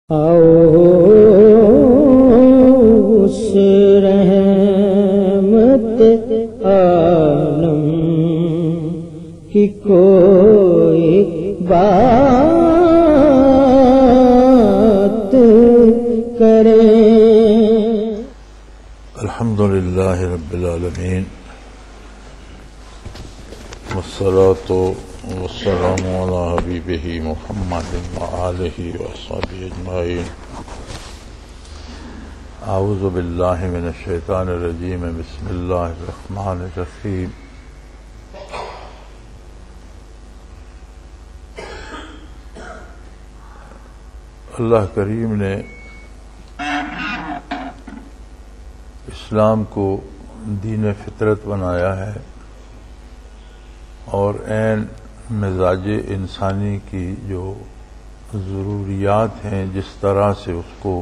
آؤ اس رحمت عالم کی کوئی بات کرے۔ الحمدللہ رب العالمین والصلاة والسلام علی حبیبہ محمد وآلہ وصحبہ اجمعین۔ اعوذ باللہ من الشیطان الرجیم، بسم اللہ الرحمن الرحیم۔ اللہ کریم نے اسلام کو دین فطرت بنایا ہے اور عین مزاج انسانی کی جو ضروریات ہیں، جس طرح سے اس کو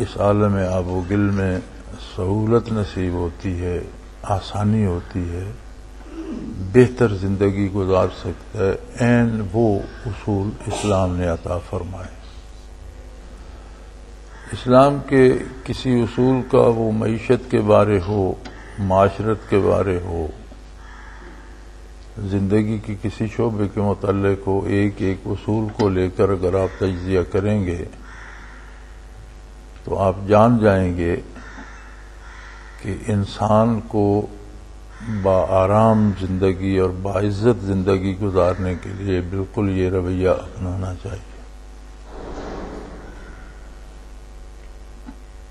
اس عالم آب و گل میں سہولت نصیب ہوتی ہے، آسانی ہوتی ہے، بہتر زندگی گزار سکتا ہے، عین وہ اصول اسلام نے عطا فرمائے۔ اسلام کے کسی اصول کا وہ معیشت کے بارے ہو، معاشرت کے بارے ہو، زندگی کی کسی شعبے کے متعلق ہو، ایک ایک اصول کو لے کر اگر آپ تجزیہ کریں گے تو آپ جان جائیں گے کہ انسان کو بآرام زندگی اور باعزت زندگی گزارنے کے لیے بالکل یہ رویہ اپنانا چاہیے۔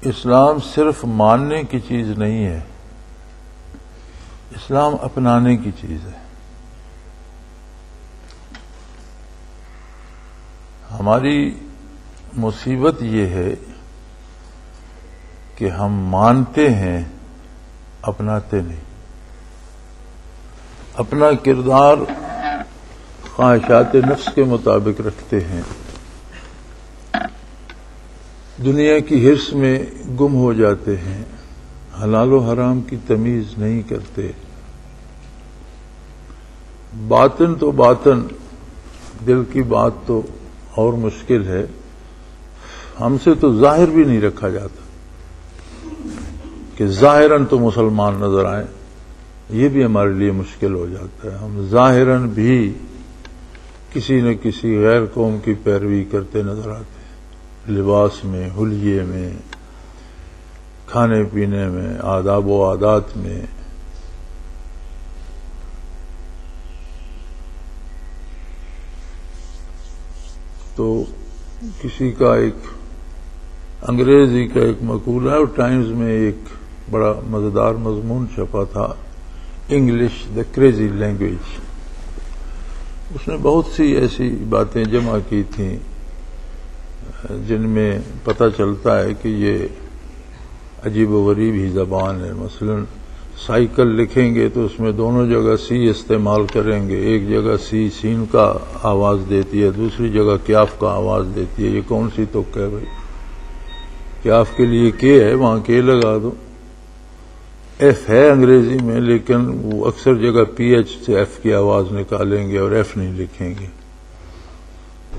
اسلام صرف ماننے کی چیز نہیں ہے، اسلام اپنانے کی چیز ہے۔ ہماری مصیبت یہ ہے کہ ہم مانتے ہیں، اپناتے نہیں۔ اپنا کردار خواہشات نفس کے مطابق رکھتے ہیں، دنیا کی حرص میں گم ہو جاتے ہیں، حلال و حرام کی تمیز نہیں کرتے۔ باطن تو باطن، دل کی بات تو اور مشکل ہے، ہم سے تو ظاہر بھی نہیں رکھا جاتا کہ ظاہراً تو مسلمان نظر آئیں، یہ بھی ہمارے لیے مشکل ہو جاتا ہے۔ ہم ظاہراً بھی کسی نہ کسی غیر قوم کی پیروی کرتے نظر آتے ہیں، لباس میں، حلیے میں، کھانے پینے میں، آداب و عادات میں۔ تو کسی کا ایک انگریزی کا ایک مقولہ ہے، اور ٹائمز میں ایک بڑا مزیدار مضمون چھپا تھا، انگلش دا کریزی لینگویج۔ اس نے بہت سی ایسی باتیں جمع کی تھیں جن میں پتہ چلتا ہے کہ یہ عجیب و غریب ہی زبان ہے۔ مثلا سائیکل لکھیں گے تو اس میں دونوں جگہ سی استعمال کریں گے، ایک جگہ سی سین کا آواز دیتی ہے، دوسری جگہ کیاف کا آواز دیتی ہے۔ یہ کون سی تک ہے بھائی؟ کیاف کے لیے کے ہے، وہاں کے لگا دو۔ ایف ہے انگریزی میں، لیکن وہ اکثر جگہ پی ایچ سے ایف کی آواز نکالیں گے اور ایف نہیں لکھیں گے۔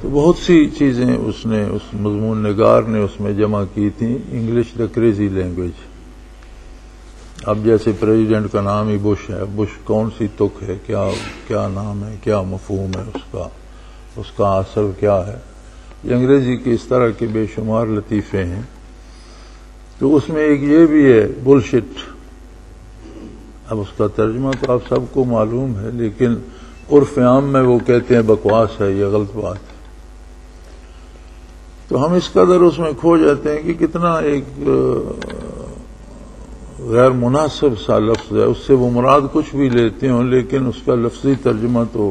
تو بہت سی چیزیں اس مضمون نگار نے اس میں جمع کی تھیں، انگلش دا کریزی لینگویج۔ اب جیسے پریزیڈنٹ کا نام ہی بش ہے، بش کون سی تک ہے، کیا نام ہے، کیا مفہوم ہے اس کا اصل کیا ہے؟ یہ انگریزی کے اس طرح کے بے شمار لطیفے ہیں۔ تو اس میں ایک یہ بھی ہے بلشٹ۔ اب اس کا ترجمہ تو آپ سب کو معلوم ہے، لیکن عرف عام میں وہ کہتے ہیں بکواس ہے، یہ غلط بات ہے۔ تو ہم اس قدر اس میں کھو جاتے ہیں کہ کتنا ایک غیر مناسب سا لفظ ہے، اس سے وہ مراد کچھ بھی لیتے ہوں، لیکن اس کا لفظی ترجمہ تو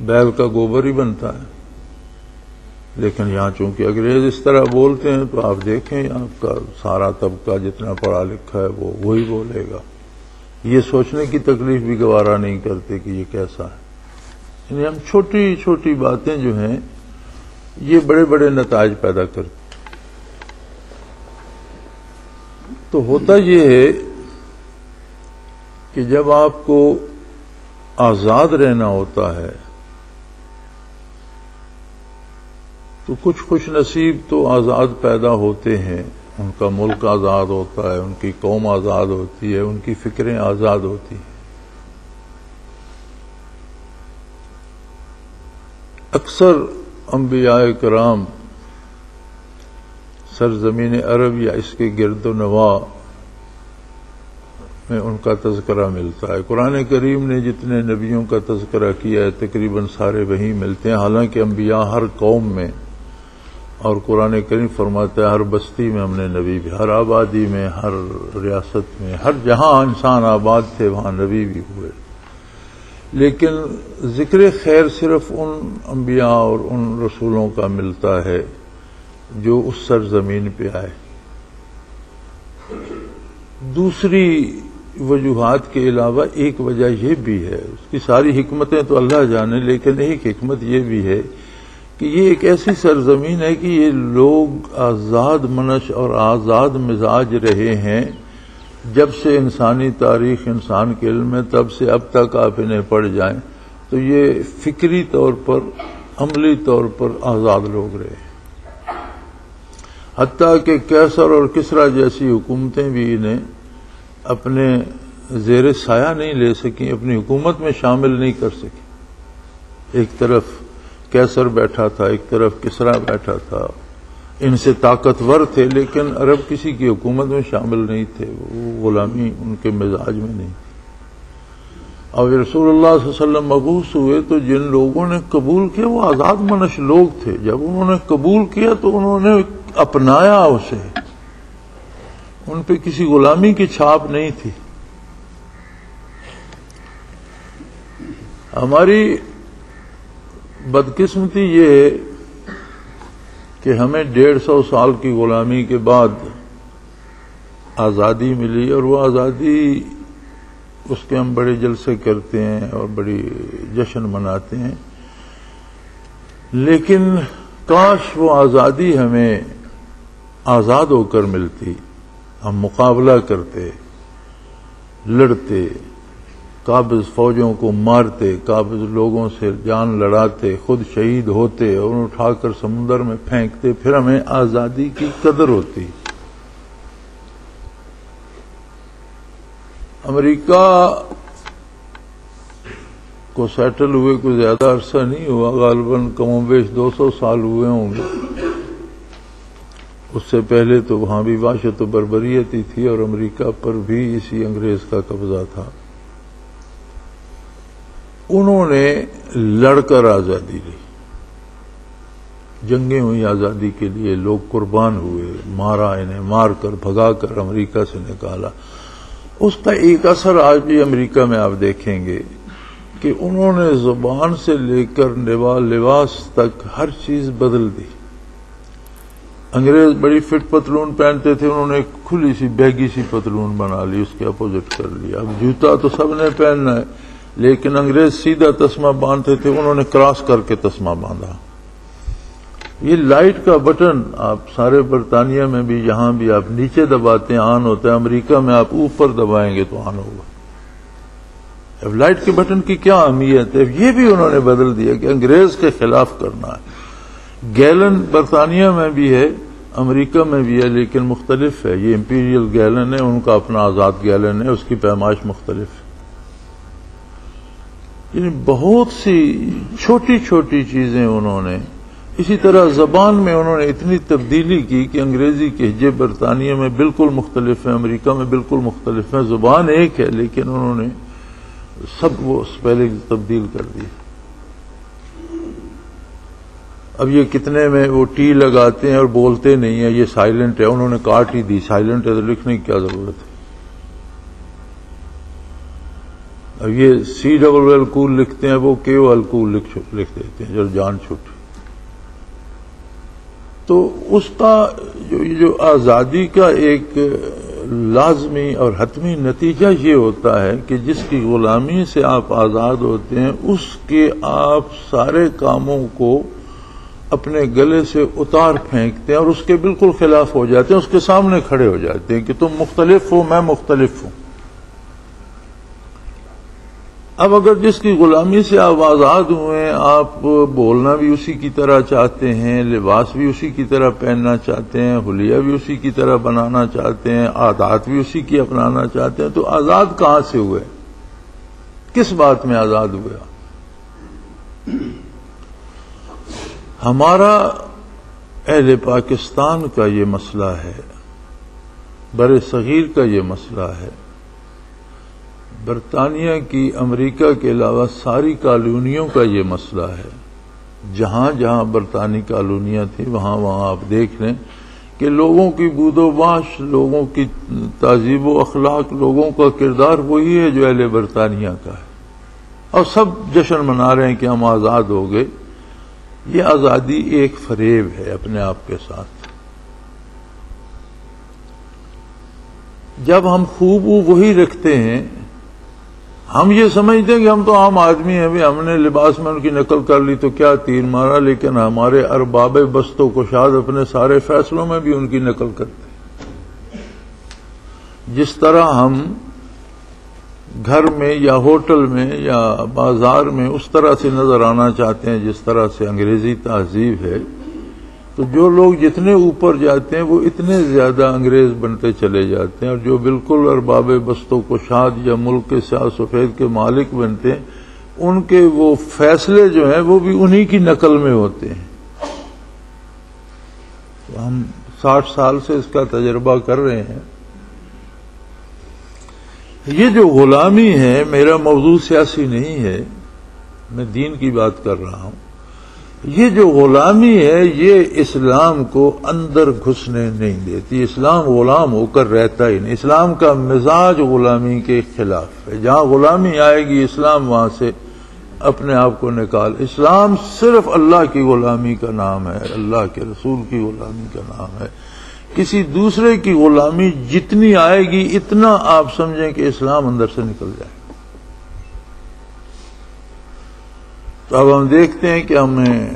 بیل کا گوبر ہی بنتا ہے۔ لیکن یہاں چونکہ انگریز اس طرح بولتے ہیں تو آپ دیکھیں یہاں کا سارا طبقہ جتنا پڑھا لکھا ہے وہ وہی بولے گا، یہ سوچنے کی تکلیف بھی گوارا نہیں کرتے کہ یہ کیسا ہے۔ یعنی ہم چھوٹی چھوٹی باتیں جو ہیں یہ بڑے بڑے نتائج پیدا کرتی۔ تو ہوتا یہ ہے کہ جب آپ کو آزاد رہنا ہوتا ہے تو کچھ خوش نصیب تو آزاد پیدا ہوتے ہیں، ان کا ملک آزاد ہوتا ہے، ان کی قوم آزاد ہوتی ہے، ان کی فکریں آزاد ہوتی ہیں۔ اکثر انبیاء کرام سرزمین عرب یا اس کے گرد و نواح میں ان کا تذکرہ ملتا ہے۔ قرآن کریم نے جتنے نبیوں کا تذکرہ کیا ہے تقریباً سارے وہیں ملتے ہیں، حالانکہ انبیاء ہر قوم میں، اور قرآن کریم فرماتا ہے ہر بستی میں ہم نے نبی بھی، ہر آبادی میں، ہر ریاست میں، ہر جہاں انسان آباد تھے وہاں نبی بھی ہوئے، لیکن ذکر خیر صرف ان انبیاء اور ان رسولوں کا ملتا ہے جو اس سرزمین پہ آئے۔ دوسری وجوہات کے علاوہ ایک وجہ یہ بھی ہے، اس کی ساری حکمتیں تو اللہ جانے، لیکن ایک حکمت یہ بھی ہے کہ یہ ایک ایسی سرزمین ہے کہ یہ لوگ آزاد منش اور آزاد مزاج رہے ہیں جب سے انسانی تاریخ انسان کے علم میں، تب سے اب تک آپ انہیں پڑھ جائیں تو یہ فکری طور پر، عملی طور پر آزاد لوگ رہے ہیں، حتیٰ کہ کیسر اور کسریٰ جیسی حکومتیں بھی انہیں اپنے زیر سایہ نہیں لے سکیں، اپنی حکومت میں شامل نہیں کر سکیں۔ ایک طرف کیسر بیٹھا تھا، ایک طرف کسریٰ بیٹھا تھا، ان سے طاقتور تھے لیکن عرب کسی کی حکومت میں شامل نہیں تھے، وہ غلامی ان کے مزاج میں نہیں تھی۔ اور رسول اللہ صلی اللہ علیہ وسلم مبعوث ہوئے تو جن لوگوں نے قبول کیا وہ آزاد منش لوگ تھے، جب انہوں نے قبول کیا تو انہوں نے اپنایا اسے، ان پہ کسی غلامی کی چھاپ نہیں تھی۔ ہماری بدقسمتی یہ ہے کہ ہمیں 150 سال کی غلامی کے بعد آزادی ملی، اور وہ آزادی اس کے ہم بڑے جلسے کرتے ہیں اور بڑی جشن مناتے ہیں، لیکن کاش وہ آزادی ہمیں آزاد ہو کر ملتی، ہم مقابلہ کرتے، لڑتے، قابض فوجوں کو مارتے، قابض لوگوں سے جان لڑاتے، خود شہید ہوتے اور انہیں اٹھا کر سمندر میں پھینکتے، پھر ہمیں آزادی کی قدر ہوتی۔ امریکہ کو سیٹل ہوئے کوئی زیادہ عرصہ نہیں ہوا، غالباً کم و بیش 200 سال ہوئے ہوں گے۔ اس سے پہلے تو وہاں بھی وحشت و بربریت ہی تھی، اور امریکہ پر بھی اسی انگریز کا قبضہ تھا۔ انہوں نے لڑ کر آزادی لی، جنگیں ہوئی آزادی کے لیے، لوگ قربان ہوئے، مارا انہیں، مار کر بھگا کر امریکہ سے نکالا۔ اس کا ایک اثر آج بھی امریکہ میں آپ دیکھیں گے کہ انہوں نے زبان سے لے کر لباس تک ہر چیز بدل دی۔ انگریز بڑی فٹ پتلون پہنتے تھے، انہوں نے ایک کھلی سی بیگی سی پتلون بنا لی، اس کے اپوزٹ کر لیا۔ اب جوتا تو سب نے پہننا ہے، لیکن انگریز سیدھا تسمہ باندھتے تھے، انہوں نے کراس کر کے تسمہ باندھا۔ یہ لائٹ کا بٹن آپ سارے برطانیہ میں بھی، یہاں بھی آپ نیچے دباتے ہیں آن ہوتا ہے، امریکہ میں آپ اوپر دبائیں گے تو آن ہوگا۔ اب لائٹ کے بٹن کی کیا اہمیت ہے، یہ بھی انہوں نے بدل دیا کہ انگریز کے خلاف کرنا ہے۔ گیلن برطانیہ میں بھی ہے، امریکہ میں بھی ہے، لیکن مختلف ہے۔ یہ امپیریل گیلن ہے، ان کا اپنا آزاد گیلن ہے، اس کی پیمائش مختلف ہے۔ یعنی بہت سی چھوٹی چھوٹی چیزیں انہوں نے، اسی طرح زبان میں انہوں نے اتنی تبدیلی کی کہ انگریزی کے لہجے برطانیہ میں بالکل مختلف ہیں، امریکہ میں بالکل مختلف ہیں، زبان ایک ہے لیکن انہوں نے سب وہ اسپیلنگ تبدیل کر دی۔ اب یہ کتنے میں وہ ٹی لگاتے ہیں اور بولتے نہیں ہیں، یہ سائلنٹ ہے، انہوں نے کاٹ ہی دی، سائلنٹ ہے تو لکھنے کی کیا ضرورت ہے۔ اب یہ سی ڈبل ایل کول لکھتے ہیں، وہ کے او ایل کول لکھ دیتے ہیں، جو جان چھوٹی۔ تو اس کا جو آزادی کا ایک لازمی اور حتمی نتیجہ یہ ہوتا ہے کہ جس کی غلامی سے آپ آزاد ہوتے ہیں، اس کے آپ سارے کاموں کو اپنے گلے سے اتار پھینکتے ہیں اور اس کے بالکل خلاف ہو جاتے ہیں، اس کے سامنے کھڑے ہو جاتے ہیں کہ تم مختلف ہو، میں مختلف ہوں۔ اب اگر جس کی غلامی سے آپ آزاد ہوئے، آپ بولنا بھی اسی کی طرح چاہتے ہیں، لباس بھی اسی کی طرح پہننا چاہتے ہیں، حلیہ بھی اسی کی طرح بنانا چاہتے ہیں، عادات بھی اسی کی اپنانا چاہتے ہیں، تو آزاد کہاں سے ہوئے؟ کس بات میں آزاد ہوئے؟ ہمارا اہل پاکستان کا یہ مسئلہ ہے، بر صغیر کا یہ مسئلہ ہے، برطانیہ کی، امریکہ کے علاوہ ساری کالونیوں کا یہ مسئلہ ہے۔ جہاں جہاں برطانوی کالونیاں تھیں وہاں آپ دیکھ لیں کہ لوگوں کی بود و باش، لوگوں کی تہذیب و اخلاق، لوگوں کا کردار وہی ہے جو اہل برطانیہ کا ہے، اور سب جشن منا رہے ہیں کہ ہم آزاد ہو گئے۔ یہ آزادی ایک فریب ہے اپنے آپ کے ساتھ۔ جب ہم خوب وہی رکھتے ہیں، ہم یہ سمجھتے ہیں کہ ہم تو عام آدمی ہیں، بھی ہم نے لباس میں ان کی نقل کر لی تو کیا تیر مارا، لیکن ہمارے ارباب بست و کشاد اپنے سارے فیصلوں میں بھی ان کی نقل کرتے ہیں۔ جس طرح ہم گھر میں یا ہوٹل میں یا بازار میں اس طرح سے نظر آنا چاہتے ہیں جس طرح سے انگریزی تہذیب ہے، تو جو لوگ جتنے اوپر جاتے ہیں وہ اتنے زیادہ انگریز بنتے چلے جاتے ہیں، اور جو بالکل ارباب بست و کشاد یا ملک کے سیاہ سفید کے مالک بنتے ہیں، ان کے وہ فیصلے جو ہیں وہ بھی انہی کی نقل میں ہوتے ہیں۔ تو ہم 60 سال سے اس کا تجربہ کر رہے ہیں۔ یہ جو غلامی ہے، میرا موضوع سیاسی نہیں ہے، میں دین کی بات کر رہا ہوں۔ یہ جو غلامی ہے یہ اسلام کو اندر گھسنے نہیں دیتی، اسلام غلام ہو کر رہتا ہی نہیں، اسلام کا مزاج غلامی کے خلاف ہے۔ جہاں غلامی آئے گی اسلام وہاں سے اپنے آپ کو نکال۔ اسلام صرف اللہ کی غلامی کا نام ہے، اللہ کے رسول کی غلامی کا نام ہے۔ کسی دوسرے کی غلامی جتنی آئے گی اتنا آپ سمجھیں کہ اسلام اندر سے نکل جائے۔ تو اب ہم دیکھتے ہیں کہ ہمیں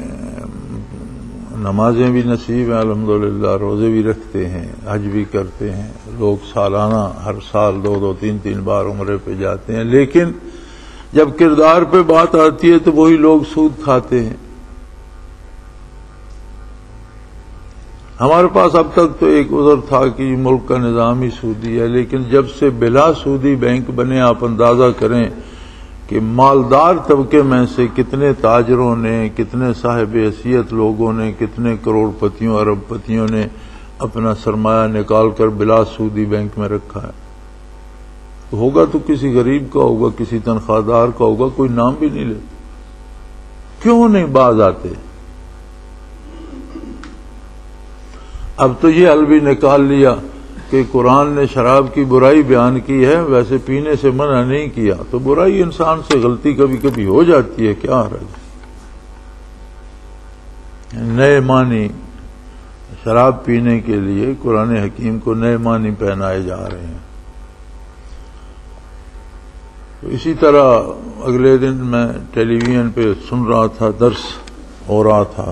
نمازیں بھی نصیب ہیں الحمدللہ، روزے بھی رکھتے ہیں، حج بھی کرتے ہیں، لوگ سالانہ ہر سال 2 3 بار عمرے پہ جاتے ہیں، لیکن جب کردار پہ بات آتی ہے تو وہی لوگ سود کھاتے ہیں۔ ہمارے پاس اب تک تو ایک عذر تھا کہ یہ ملک کا نظام ہی سودی ہے، لیکن جب سے بلا سودی بینک بنے، آپ اندازہ کریں کہ مالدار طبقے میں سے کتنے تاجروں نے، کتنے صاحب حیثیت لوگوں نے، کتنے کروڑ پتیوں ارب پتیوں نے اپنا سرمایہ نکال کر بلا سودی بینک میں رکھا ہے۔ ہوگا تو کسی غریب کا ہوگا، کسی تنخواہ دار کا ہوگا، کوئی نام بھی نہیں لیتا۔ کیوں نہیں باز آتے؟ اب تو یہ حل بھی نکال لیا کہ قرآن نے شراب کی برائی بیان کی ہے، ویسے پینے سے منع نہیں کیا، تو برائی انسان سے غلطی کبھی کبھی ہو جاتی ہے، کیا حرج؟ نئے معنی شراب پینے کے لیے قرآن حکیم کو نئے معنی پہنائے جا رہے ہیں۔ تو اسی طرح اگلے دن میں ٹیلی ویژن پہ سن رہا تھا، درس ہو رہا تھا،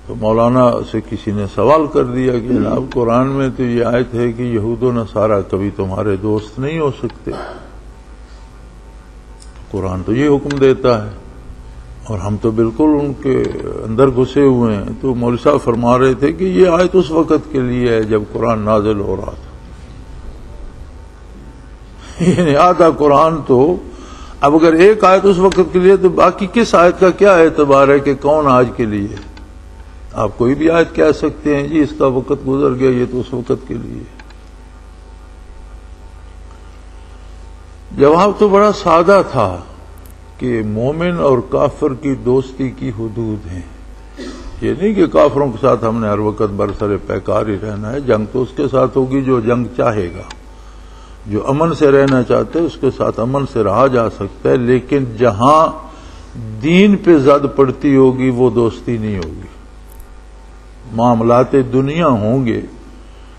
تو مولانا سے کسی نے سوال کر دیا کہ جناب قرآن میں تو یہ آیت ہے کہ یہود و نصارہ کبھی تمہارے دوست نہیں ہو سکتے، قرآن تو یہ حکم دیتا ہے اور ہم تو بالکل ان کے اندر گھسے ہوئے ہیں۔ تو مولوی صاحب فرما رہے تھے کہ یہ آیت اس وقت کے لیے ہے جب قرآن نازل ہو رہا تھا، یعنی آدھا قرآن تو، اب اگر ایک آیت اس وقت کے لیے تو باقی کس آیت کا کیا اعتبار ہے کہ کون آج کے لیے؟ آپ کوئی بھی آیت کہہ سکتے ہیں جی اس کا وقت گزر گیا، یہ تو اس وقت کے لیے۔ جواب تو بڑا سادہ تھا کہ مومن اور کافر کی دوستی کی حدود ہیں۔ یہ نہیں کہ کافروں کے ساتھ ہم نے ہر وقت برسر پیکار ہی رہنا ہے، جنگ تو اس کے ساتھ ہوگی جو جنگ چاہے گا، جو امن سے رہنا چاہتے ہیں اس کے ساتھ امن سے رہا جا سکتا ہے، لیکن جہاں دین پہ زد پڑتی ہوگی وہ دوستی نہیں ہوگی۔ معاملات دنیا ہوں گے،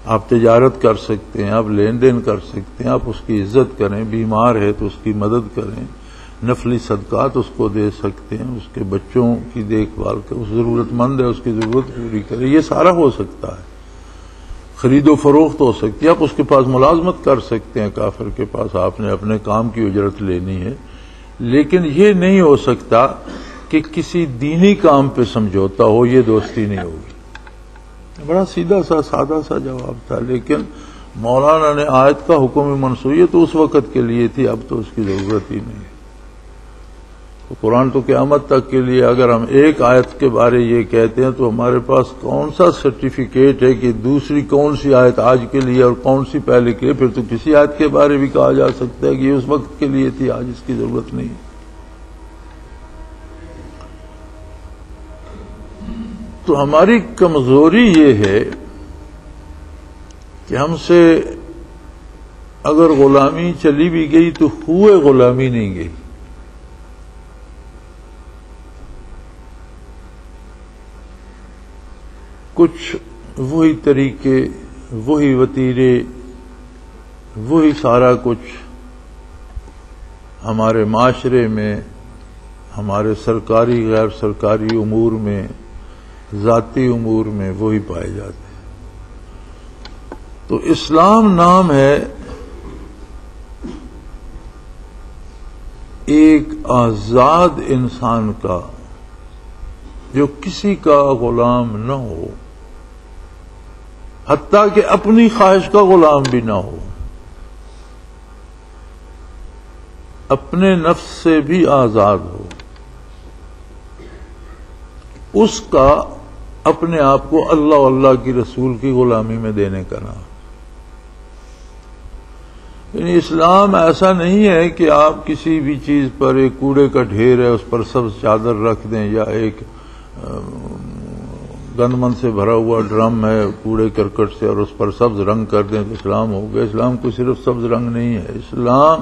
آپ تجارت کر سکتے ہیں، آپ لین دین کر سکتے ہیں، آپ اس کی عزت کریں، بیمار ہے تو اس کی مدد کریں، نفلی صدقات اس کو دے سکتے ہیں، اس کے بچوں کی دیکھ بھال کریں، اس ضرورت مند ہے اس کی ضرورت پوری کریں، یہ سارا ہو سکتا ہے۔ خرید و فروخت ہو سکتی ہے، آپ اس کے پاس ملازمت کر سکتے ہیں، کافر کے پاس آپ نے اپنے کام کی اجرت لینی ہے، لیکن یہ نہیں ہو سکتا کہ کسی دینی کام پہ سمجھوتا ہو، یہ دوستی نہیں ہوگی۔ بڑا سیدھا سا سادہ سا جواب تھا، لیکن مولانا نے آیت کا حکم منسوخ تو اس وقت کے لیے تھی، اب تو اس کی ضرورت ہی نہیں ہے۔ تو قرآن تو قیامت تک کے لیے اگر ہم ایک آیت کے بارے یہ کہتے ہیں تو ہمارے پاس کون سا سرٹیفکیٹ ہے کہ دوسری کون سی آیت آج کے لیے اور کون سی پہلے کے لیے؟ پھر تو کسی آیت کے بارے بھی کہا جا سکتا ہے کہ یہ اس وقت کے لیے تھی، آج اس کی ضرورت نہیں ہے۔ تو ہماری کمزوری یہ ہے کہ ہم سے اگر غلامی چلی بھی گئی تو ہوئے غلامی نہیں گئی۔ کچھ وہی طریقے، وہی وتیرے، وہی سارا کچھ ہمارے معاشرے میں، ہمارے سرکاری غیر سرکاری امور میں، ذاتی امور میں وہی پائے جاتے ہیں۔ تو اسلام نام ہے ایک آزاد انسان کا جو کسی کا غلام نہ ہو، حتیٰ کہ اپنی خواہش کا غلام بھی نہ ہو، اپنے نفس سے بھی آزاد ہو، اس کا اپنے آپ کو اللہ اور اللہ کی رسول کی غلامی میں دینے کا نام۔ یعنی اسلام ایسا نہیں ہے کہ آپ کسی بھی چیز پر ایک کوڑے کا ڈھیر ہے اس پر سبز چادر رکھ دیں، یا ایک گندمن سے بھرا ہوا ڈرم ہے کوڑے کرکٹ سے اور اس پر سبز رنگ کر دیں تو اسلام ہو گیا۔ اسلام کو صرف سبز رنگ نہیں ہے، اسلام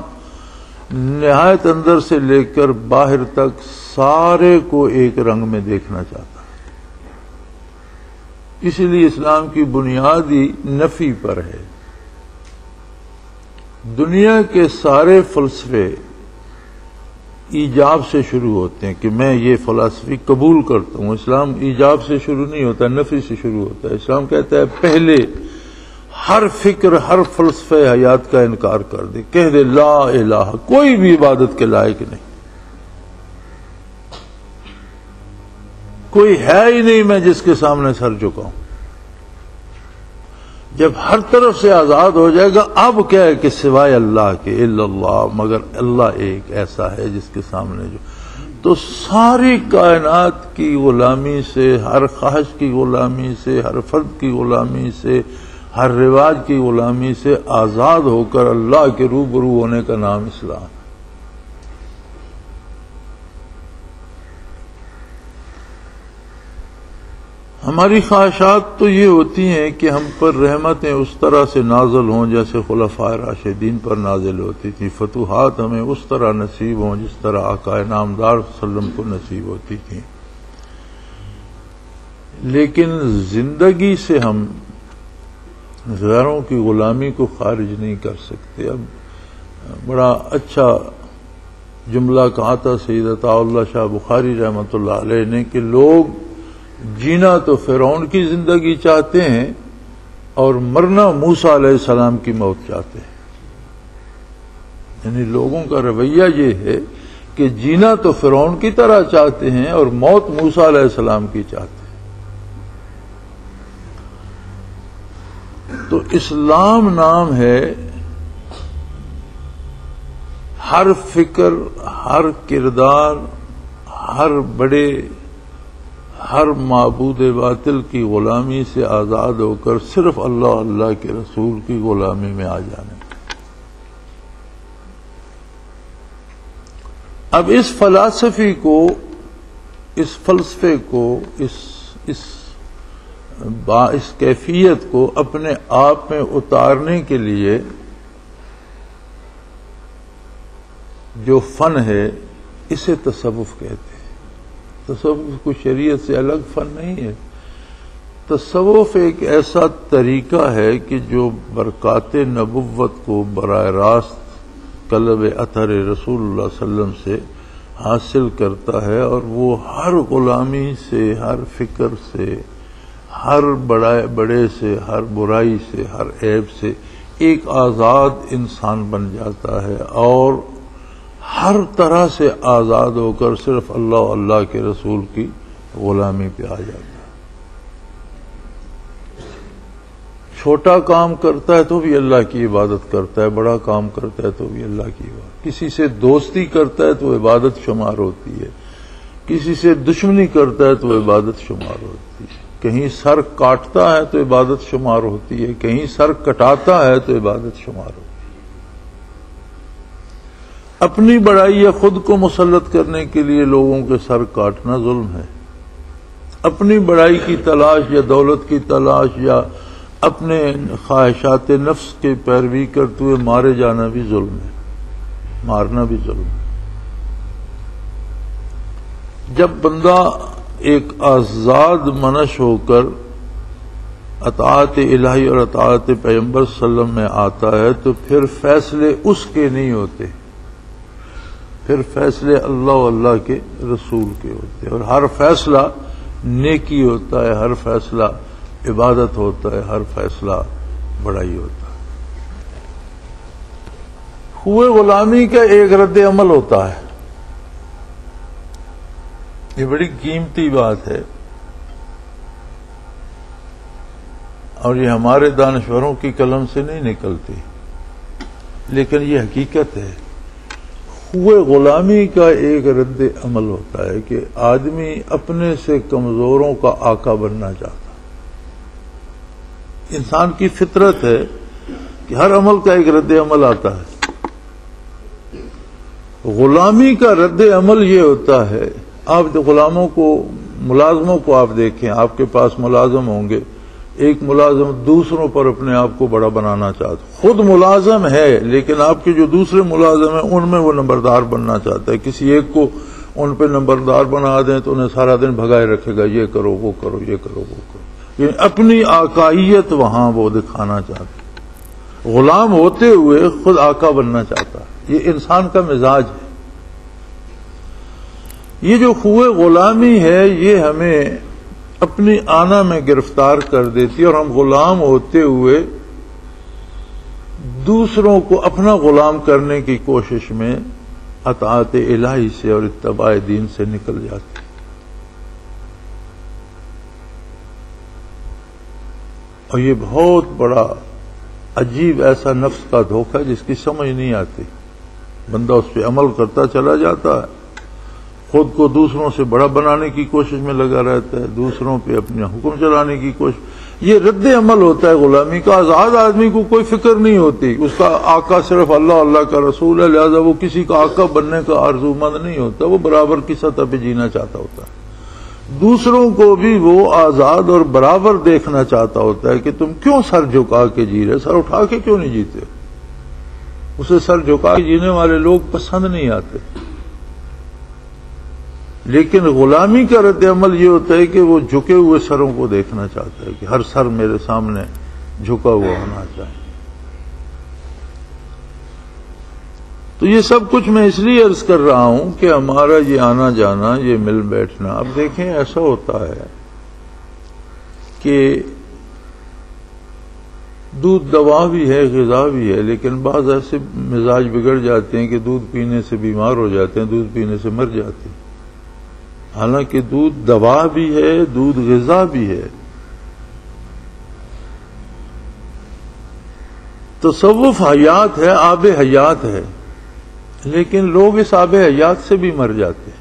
نہایت اندر سے لے کر باہر تک سارے کو ایک رنگ میں دیکھنا چاہتا ہے۔ اسی لیے اسلام کی بنیادی نفی پر ہے۔ دنیا کے سارے فلسفے ایجاب سے شروع ہوتے ہیں کہ میں یہ فلسفی قبول کرتا ہوں۔ اسلام ایجاب سے شروع نہیں ہوتا، نفی سے شروع ہوتا ہے۔ اسلام کہتا ہے پہلے ہر فکر، ہر فلسفہ حیات کا انکار کر دے، کہہ دے لا الہ، کوئی بھی عبادت کے لائق نہیں، کوئی ہے ہی نہیں میں جس کے سامنے سر جھکاؤں۔ جب ہر طرف سے آزاد ہو جائے گا، اب کیا ہے کہ سوائے اللہ کے الا اللہ، مگر اللہ ایک ایسا ہے جس کے سامنے جو، تو ساری کائنات کی غلامی سے، ہر خواہش کی غلامی سے، ہر فرد کی غلامی سے، ہر رواج کی غلامی سے آزاد ہو کر اللہ کے روبرو ہونے کا نام اسلام ہے۔ ہماری خواہشات تو یہ ہوتی ہیں کہ ہم پر رحمتیں اس طرح سے نازل ہوں جیسے خلفائے راشدین پر نازل ہوتی تھی، فتوحات ہمیں اس طرح نصیب ہوں جس طرح آقا نامدار صلی اللہ علیہ وسلم کو نصیب ہوتی تھیں، لیکن زندگی سے ہم غیروں کی غلامی کو خارج نہیں کر سکتے۔ اب بڑا اچھا جملہ کہا تھا سید عطا اللہ شاہ بخاری رحمۃ اللہ علیہ نے کہ لوگ جینا تو فرعون کی زندگی چاہتے ہیں اور مرنا موسیٰ علیہ السلام کی موت چاہتے ہیں۔ یعنی لوگوں کا رویہ یہ ہے کہ جینا تو فرعون کی طرح چاہتے ہیں اور موت موسیٰ علیہ السلام کی چاہتے ہیں۔ تو اسلام نام ہے ہر فکر، ہر کردار، ہر بڑے، ہر معبود باطل کی غلامی سے آزاد ہو کر صرف اللہ اللہ کے رسول کی غلامی میں آ جانے۔ اب اس فلسفے کو، اس فلسفے کو، اس کیفیت کو اپنے آپ میں اتارنے کے لیے جو فن ہے اسے تصوف کہتے ہیں۔ تصوف کوئی شریعت سے الگ فن نہیں ہے۔ تصوف ایک ایسا طریقہ ہے کہ جو برکات نبوت کو براہ راست قلب اطہر رسول اللہ صلی اللہ علیہ وسلم سے حاصل کرتا ہے، اور وہ ہر غلامی سے، ہر فکر سے، ہر بڑے سے، ہر برائی سے، ہر عیب سے ایک آزاد انسان بن جاتا ہے اور ہر طرح سے آزاد ہو کر صرف اللہ اور اللہ کے رسول کی غلامی پہ آ جاتا ہے۔ چھوٹا کام کرتا ہے تو بھی اللہ کی عبادت کرتا ہے، بڑا کام کرتا ہے تو بھی اللہ کی عبادت، کسی سے دوستی کرتا ہے تو عبادت شمار ہوتی ہے، کسی سے دشمنی کرتا ہے تو عبادت شمار ہوتی ہے، کہیں سر کاٹتا ہے تو عبادت شمار ہوتی ہے، کہیں سر کٹاتا ہے تو عبادت شمار ہوتی ہے۔ اپنی بڑائی یا خود کو مسلط کرنے کے لیے لوگوں کے سر کاٹنا ظلم ہے، اپنی بڑائی کی تلاش یا دولت کی تلاش یا اپنے خواہشات نفس کی پیروی کرتے ہوئے مارے جانا بھی ظلم ہے، مارنا بھی ظلم ہے۔ جب بندہ ایک آزاد منش ہو کر اطاعت الہی اور اطاعت پیغمبر صلی اللہ علیہ وسلم میں آتا ہے تو پھر فیصلے اس کے نہیں ہوتے، پھر فیصلے اللہ و اللہ کے رسول کے ہوتے ہیں، اور ہر فیصلہ نیکی ہوتا ہے، ہر فیصلہ عبادت ہوتا ہے، ہر فیصلہ بڑائی ہوتا ہے۔ ہوئے غلامی کا ایک رد عمل ہوتا ہے، یہ بڑی قیمتی بات ہے، اور یہ ہمارے دانشوروں کی قلم سے نہیں نکلتی، لیکن یہ حقیقت ہے۔ ہوئے غلامی کا ایک رد عمل ہوتا ہے کہ آدمی اپنے سے کمزوروں کا آقا بننا چاہتا ہے۔ انسان کی فطرت ہے کہ ہر عمل کا ایک رد عمل آتا ہے۔ غلامی کا رد عمل یہ ہوتا ہے، آپ غلاموں کو، ملازموں کو آپ دیکھیں، آپ کے پاس ملازم ہوں گے، ایک ملازم دوسروں پر اپنے آپ کو بڑا بنانا چاہتا ہے، خود ملازم ہے لیکن آپ کے جو دوسرے ملازم ہیں ان میں وہ نمبردار بننا چاہتا ہے۔ کسی ایک کو ان پہ نمبردار بنا دیں تو انہیں سارا دن بھگائے رکھے گا، یہ کرو وہ کرو، یہ کرو وہ کرو، یعنی اپنی آقائیت وہاں وہ دکھانا چاہتا ہے، غلام ہوتے ہوئے خود آقا بننا چاہتا ہے۔ یہ انسان کا مزاج ہے۔ یہ جو ہوئے غلامی ہے یہ ہمیں اپنی آنا میں گرفتار کر دیتی ہے، اور ہم غلام ہوتے ہوئے دوسروں کو اپنا غلام کرنے کی کوشش میں اطاعت الہی سے اور اتباع دین سے نکل جاتے ہیں۔ اور یہ بہت بڑا عجیب ایسا نفس کا دھوکہ ہے جس کی سمجھ نہیں آتی، بندہ اس پہ عمل کرتا چلا جاتا ہے، خود کو دوسروں سے بڑا بنانے کی کوشش میں لگا رہتا ہے، دوسروں پہ اپنا حکم چلانے کی کوشش۔ یہ رد عمل ہوتا ہے غلامی کا۔ آزاد آدمی کو کوئی فکر نہیں ہوتی، اس کا آقا صرف اللہ اللہ کا رسول ہے، لہذا وہ کسی کا آقا بننے کا آرزو مند نہیں ہوتا، وہ برابر کی سطح پہ جینا چاہتا ہوتا ہے، دوسروں کو بھی وہ آزاد اور برابر دیکھنا چاہتا ہوتا ہے کہ تم کیوں سر جھکا کے جی رہے، سر اٹھا کے کیوں نہیں جیتے؟ اسے سر جھکا کے جینے والے لوگ پسند نہیں آتے۔ لیکن غلامی کا رد عمل یہ ہوتا ہے کہ وہ جھکے ہوئے سروں کو دیکھنا چاہتا ہے کہ ہر سر میرے سامنے جھکا ہوا ہونا چاہیے۔ تو یہ سب کچھ میں اس لیے عرض کر رہا ہوں کہ ہمارا یہ آنا جانا، یہ مل بیٹھنا، اب دیکھیں ایسا ہوتا ہے کہ دودھ دوا بھی ہے، غذا بھی ہے، لیکن بعض ایسے مزاج بگڑ جاتے ہیں کہ دودھ پینے سے بیمار ہو جاتے ہیں، دودھ پینے سے مر جاتے ہیں، حالانکہ دودھ دوا بھی ہے، دودھ غذا بھی ہے۔ تصوف حیات ہے، آب حیات ہے، لیکن لوگ اس آب حیات سے بھی مر جاتے ہیں۔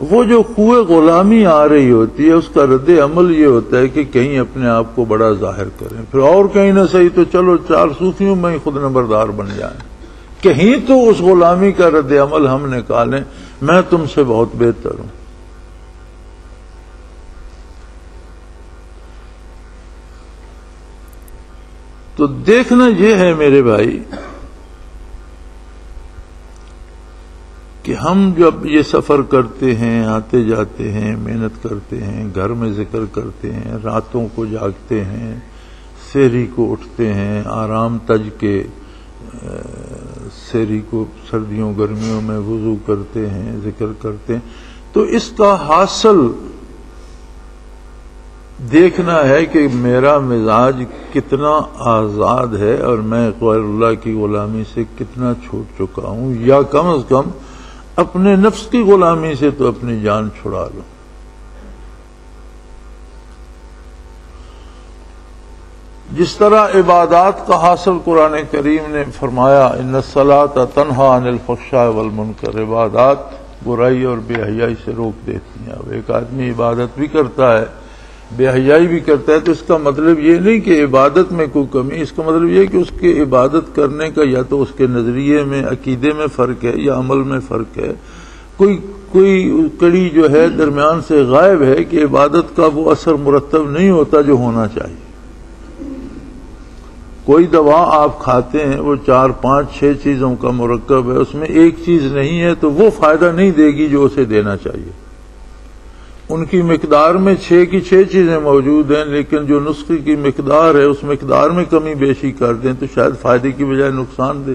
وہ جو خوئے غلامی آ رہی ہوتی ہے اس کا رد عمل یہ ہوتا ہے کہ کہیں اپنے آپ کو بڑا ظاہر کریں، پھر اور کہیں نہ صحیح تو چلو 4 صوفیوں میں ہی خود نمبردار بن جائیں، کہیں تو اس غلامی کا رد عمل ہم نکالیں، میں تم سے بہت بہتر ہوں۔ تو دیکھنا یہ ہے میرے بھائی کہ ہم جب یہ سفر کرتے ہیں، آتے جاتے ہیں، محنت کرتے ہیں، گھر میں ذکر کرتے ہیں، راتوں کو جاگتے ہیں، سحری کو اٹھتے ہیں، آرام تج کے سحری کو سردیوں گرمیوں میں وضو کرتے ہیں، ذکر کرتے ہیں، تو اس کا حاصل دیکھنا ہے کہ میرا مزاج کتنا آزاد ہے اور میں غیر اللہ کی غلامی سے کتنا چھوٹ چکا ہوں، یا کم از کم اپنے نفس کی غلامی سے تو اپنی جان چھڑا لوں۔ جس طرح عبادات کا حاصل قرآن کریم نے فرمایا ان الصلاۃ تنہی عن الفحشاء والمنکر، عبادات برائی اور بے حیائی سے روک دیتی ہیں۔ اب ایک آدمی عبادت بھی کرتا ہے، بے حیائی بھی کرتا ہے، تو اس کا مطلب یہ نہیں کہ عبادت میں کوئی کمی، اس کا مطلب یہ کہ اس کے عبادت کرنے کا یا تو اس کے نظریے میں، عقیدے میں فرق ہے یا عمل میں فرق ہے، کوئی کڑی جو ہے درمیان سے غائب ہے کہ عبادت کا وہ اثر مرتب نہیں ہوتا جو ہونا چاہیے۔ کوئی دوا آپ کھاتے ہیں وہ 4 5 6 چیزوں کا مرکب ہے، اس میں ایک چیز نہیں ہے تو وہ فائدہ نہیں دے گی جو اسے دینا چاہیے۔ ان کی مقدار میں 6 کی 6 چیزیں موجود ہیں، لیکن جو نسخے کی مقدار ہے اس مقدار میں کمی بیشی کر دیں تو شاید فائدے کی بجائے نقصان دے۔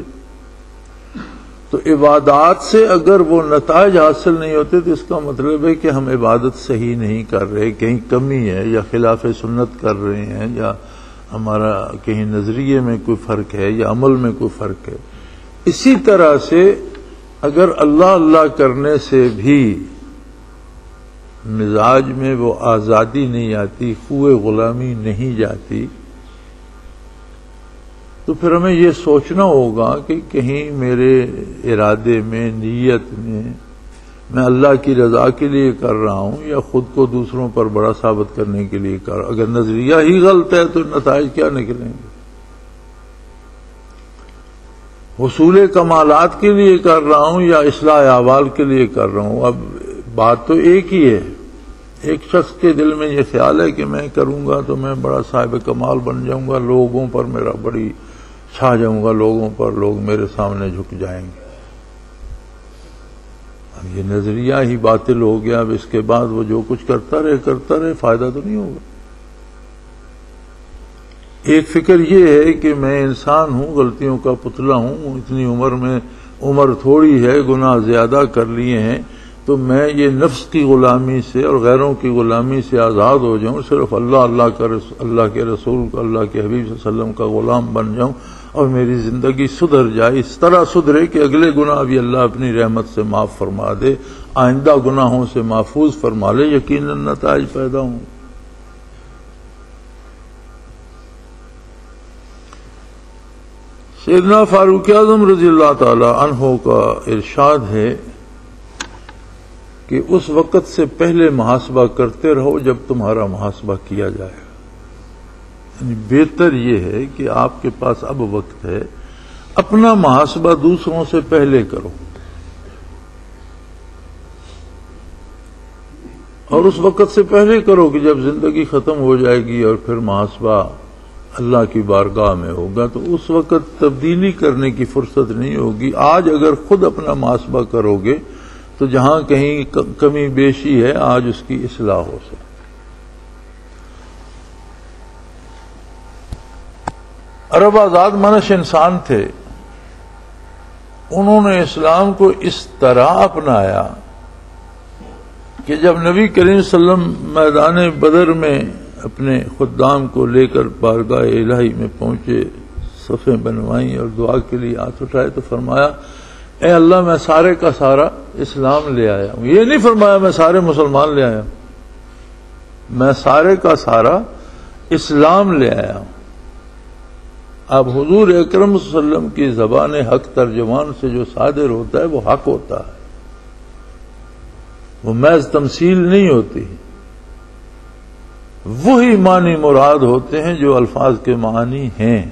تو عبادات سے اگر وہ نتائج حاصل نہیں ہوتے تو اس کا مطلب ہے کہ ہم عبادت صحیح نہیں کر رہے، کہیں کمی ہے یا خلاف سنت کر رہے ہیں، یا ہمارا کہیں نظریے میں کوئی فرق ہے یا عمل میں کوئی فرق ہے۔ اسی طرح سے اگر اللہ اللہ کرنے سے بھی مزاج میں وہ آزادی نہیں آتی، خوئے غلامی نہیں جاتی، تو پھر ہمیں یہ سوچنا ہوگا کہ کہیں میرے ارادے میں، نیت میں اللہ کی رضا کے لیے کر رہا ہوں یا خود کو دوسروں پر بڑا ثابت کرنے کے لیے کر رہا ہوں۔ اگر نظریہ ہی غلط ہے تو نتائج کیا نکلیں گے؟ حصول کمالات کے لیے کر رہا ہوں یا اصلاح احوال کے لیے کر رہا ہوں؟ اب بات تو ایک ہی ہے۔ ایک شخص کے دل میں یہ خیال ہے کہ میں کروں گا تو میں بڑا صاحب کمال بن جاؤں گا، لوگوں پر میرا بڑی چھا جاؤں گا، لوگوں پر لوگ میرے سامنے جھک جائیں گے۔ اب یہ نظریہ ہی باطل ہو گیا، اب اس کے بعد وہ جو کچھ کرتا رہے فائدہ تو نہیں ہوگا۔ ایک فکر یہ ہے کہ میں انسان ہوں، غلطیوں کا پتلا ہوں، اتنی عمر میں عمر تھوڑی ہے، گناہ زیادہ کر لیے ہیں، تو میں یہ نفس کی غلامی سے اور غیروں کی غلامی سے آزاد ہو جاؤں، صرف اللہ کے رسول کا، اللہ کے حبیب صلی اللہ علیہ وسلم کا غلام بن جاؤں اور میری زندگی سدھر جائے، اس طرح سدھرے کہ اگلے گناہ بھی اللہ اپنی رحمت سے معاف فرما دے، آئندہ گناہوں سے محفوظ فرما لے، یقیناً نتائج پیدا ہوں۔ سیدنا فاروق اعظم رضی اللہ تعالی عنہ کا ارشاد ہے کہ اس وقت سے پہلے محاسبہ کرتے رہو جب تمہارا محاسبہ کیا جائے۔ یعنی بہتر یہ ہے کہ آپ کے پاس اب وقت ہے، اپنا محاسبہ دوسروں سے پہلے کرو، اور اس وقت سے پہلے کرو کہ جب زندگی ختم ہو جائے گی اور پھر محاسبہ اللہ کی بارگاہ میں ہوگا، تو اس وقت تبدیلی کرنے کی فرصت نہیں ہوگی۔ آج اگر خود اپنا محاسبہ کرو گے تو جہاں کہیں کمی بیشی ہے آج اس کی اصلاح ہو سکے۔ عرب آزاد منش انسان تھے، انہوں نے اسلام کو اس طرح اپنایا کہ جب نبی کریم صلی اللہ علیہ وسلم میدان بدر میں اپنے خدام کو لے کر بارگاہ الہی میں پہنچے، صفیں بنوائیں اور دعا کے لیے ہاتھ اٹھائے تو فرمایا اے اللہ میں سارے کا سارا اسلام لے آیا ہوں۔ یہ نہیں فرمایا میں سارے مسلمان لے آیا ہوں، میں سارے کا سارا اسلام لے آیا ہوں۔ اب حضور اکرم صلی اللہ علیہ وسلم کی زبان حق ترجمان سے جو صادر ہوتا ہے وہ حق ہوتا ہے، وہ محض تمثیل نہیں ہوتی، وہی معنی مراد ہوتے ہیں جو الفاظ کے معنی ہیں۔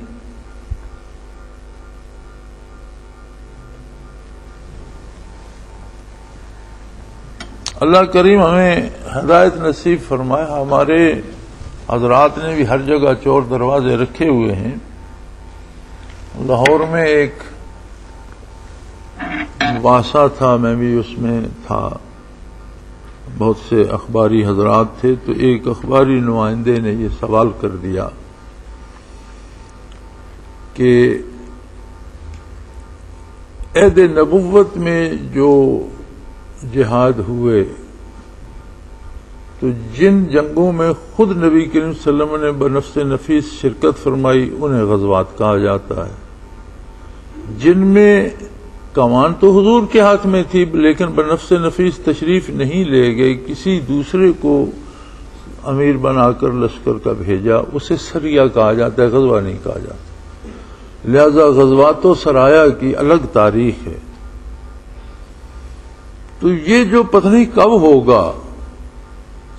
اللہ کریم ہمیں ہدایت نصیب فرمائے۔ ہمارے حضرات نے بھی ہر جگہ چور دروازے رکھے ہوئے ہیں۔ لاہور میں ایک واسا تھا، میں بھی اس میں تھا، بہت سے اخباری حضرات تھے، تو ایک اخباری نمائندے نے یہ سوال کر دیا کہ عہد نبوت میں جو جہاد ہوئے تو جن جنگوں میں خود نبی کریم صلی اللہ علیہ وسلم نے بنفس نفیس شرکت فرمائی انہیں غزوات کہا جاتا ہے۔ جن میں کمان تو حضور کے ہاتھ میں تھی لیکن بنفس نفیس تشریف نہیں لے گئے، کسی دوسرے کو امیر بنا کر لشکر کا بھیجا، اسے سریہ کہا جاتا ہے، غزوہ نہیں کہا جاتا۔ لہذا غزوات و سرایا کی الگ تاریخ ہے۔ تو یہ جو پتہ نہیں کب ہوگا،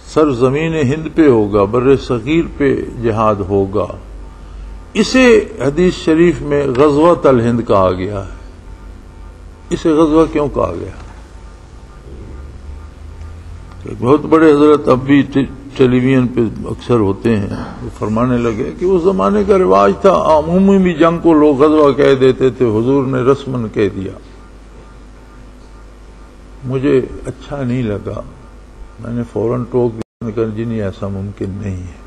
سرزمین ہند پہ ہوگا، بر صغیر پہ جہاد ہوگا، اسے حدیث شریف میں غزوۃ الہند کہا گیا ہے۔ اسے غزوہ کیوں کہا گیا؟ بہت بڑے حضرت اب بھی ٹیلی ویژن پہ اکثر ہوتے ہیں، وہ فرمانے لگے کہ اس زمانے کا رواج تھا، عمومی بھی جنگ کو لوگ غزوہ کہہ دیتے تھے، حضور نے رسماً کہہ دیا۔ مجھے اچھا نہیں لگا، میں نے فوراً ٹوک دیا کہ جی نہیں، ایسا ممکن نہیں ہے۔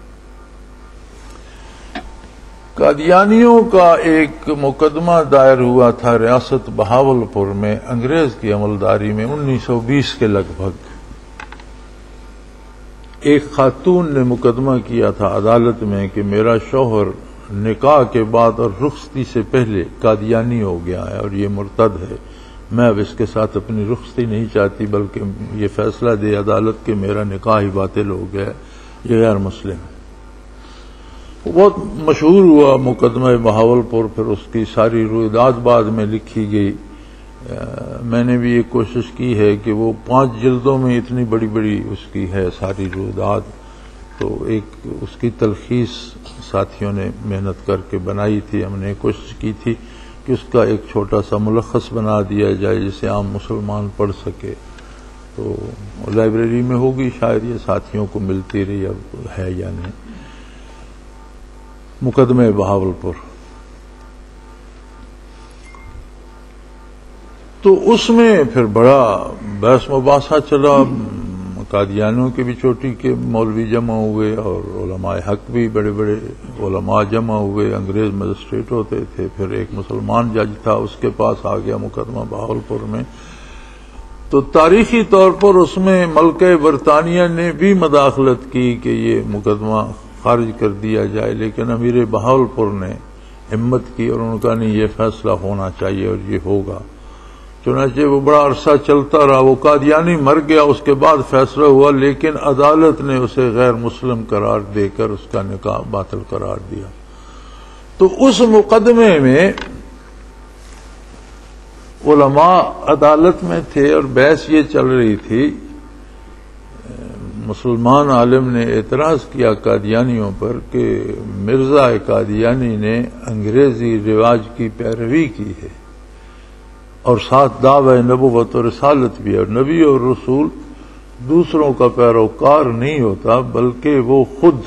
قادیانیوں کا ایک مقدمہ دائر ہوا تھا ریاست بہاولپور میں انگریز کی عملداری میں 1920 کے لگ بھگ۔ ایک خاتون نے مقدمہ کیا تھا عدالت میں کہ میرا شوہر نکاح کے بعد اور رخصتی سے پہلے قادیانی ہو گیا ہے اور یہ مرتد ہے، میں اب اس کے ساتھ اپنی رخصتی نہیں چاہتی، بلکہ یہ فیصلہ دے عدالت کہ میرا نکاح ہی باطل ہو گیا ہے، یہ غیر مسلم ہے۔ بہت مشہور ہوا مقدمہ بہاولپور، پھر اس کی ساری رویداد بعد میں لکھی گئی۔ میں نے بھی یہ کوشش کی ہے کہ وہ 5 جلدوں میں اتنی بڑی بڑی اس کی ہے ساری رویداد، تو ایک اس کی تلخیص ساتھیوں نے محنت کر کے بنائی تھی، ہم نے کوشش کی تھی کہ اس کا ایک چھوٹا سا ملخص بنا دیا جائے جسے عام مسلمان پڑھ سکے، تو لائبریری میں ہوگی شاید، یہ ساتھیوں کو ملتی رہی، اب ہے یا نہیں۔ مقدمہ بہاولپور، تو اس میں پھر بڑا بحث مباحثہ چلا، قادیانیوں کے بھی چوٹی کے مولوی جمع ہوئے اور علماء حق بھی بڑے بڑے علماء جمع ہوئے، انگریز مجسٹریٹ ہوتے تھے، پھر ایک مسلمان جج تھا، اس کے پاس آ گیا مقدمہ بہاولپور میں۔ تو تاریخی طور پر اس میں ملکہ برطانیہ نے بھی مداخلت کی کہ یہ مقدمہ خارج کر دیا جائے، لیکن امیر بہاولپور نے ہمت کی اور انہوں نے کہا نہیں، یہ فیصلہ ہونا چاہیے اور یہ ہوگا۔ چنانچہ وہ بڑا عرصہ چلتا رہا، وہ قادیانی مر گیا، اس کے بعد فیصلہ ہوا، لیکن عدالت نے اسے غیر مسلم قرار دے کر اس کا نکاح باطل قرار دیا۔ تو اس مقدمے میں علماء عدالت میں تھے اور بحث یہ چل رہی تھی، مسلمان عالم نے اعتراض کیا قادیانیوں پر کہ مرزا قادیانی نے انگریزی رواج کی پیروی کی ہے اور ساتھ دعوی نبوت اور رسالت بھی ہے، اور نبی اور رسول دوسروں کا پیروکار نہیں ہوتا بلکہ وہ خود